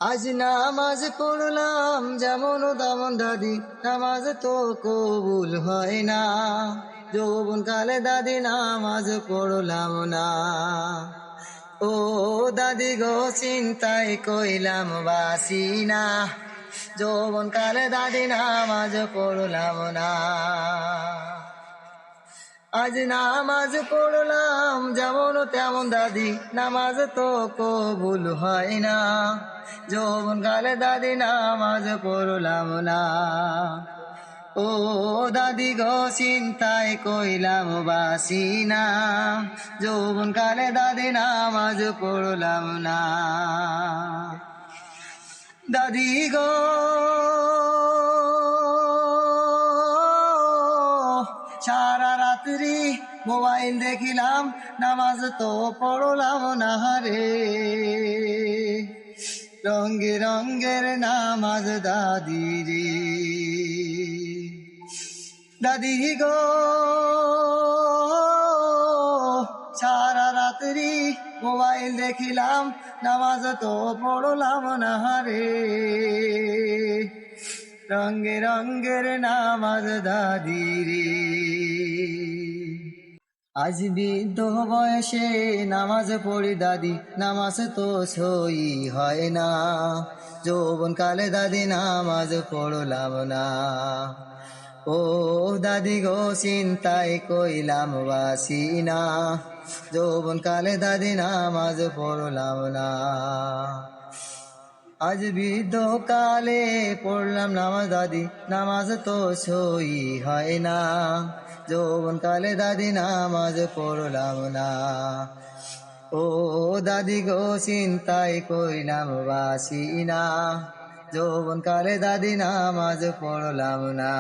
আজ নামাজ পড়লাম যেমন তেমন দাদি, নামাজ তো কবুল হয় না। যৌবন কালে দাদি নামাজ পড়লাম না। ও দাদি গো চিন্তায় কইলাম বাসি না। যৌবন কালে দাদি নামাজ পড়লাম না। আজ নামাজ পড়লাম যেমন তেমন দাদি, নামাজ তো কবুল হয় না। যৌবন কালে দাদি নামাজ পড়লাম না। ও দাদি গো চিন্তায় কইলাম বাসি না। যৌবন কালে দাদি নামাজ পড়লাম না। দাদি গো সারা রাত্রি মোবাইল দেখিলাম, নামাজ তো পড়লাম না রে। রঙ্গে রঙ্গের নামাজ দাদি রে। দাদি গো সারা রাত্রি মোবাইল দেখিলাম, নামাজ তো পড়লাম না রে। রঙ্গে রঙ্গের নামাজ দাদি রে। আজ বৃদ্ধ বয়সে নামাজ পড়ি দাদি, নামাজ তো সই হয় না। যৌবন কালে দাদি নামাজ পড়লাম না। ও দাদি গো চিন্তায় কইলাম বাসি না। যৌবন কালে দাদি নামাজ পড়লাম না। আজ বৃদ্ধ কালে পড়লাম নামাজ দাদি, নামাজ তো সই হয় না। যৌবন কালে দাদি নামাজ পড়লাম না। ও দাদি গো চিন্তায় কইলাম বাসি না। যৌবন কালে দাদি নামাজ পড়লাম না।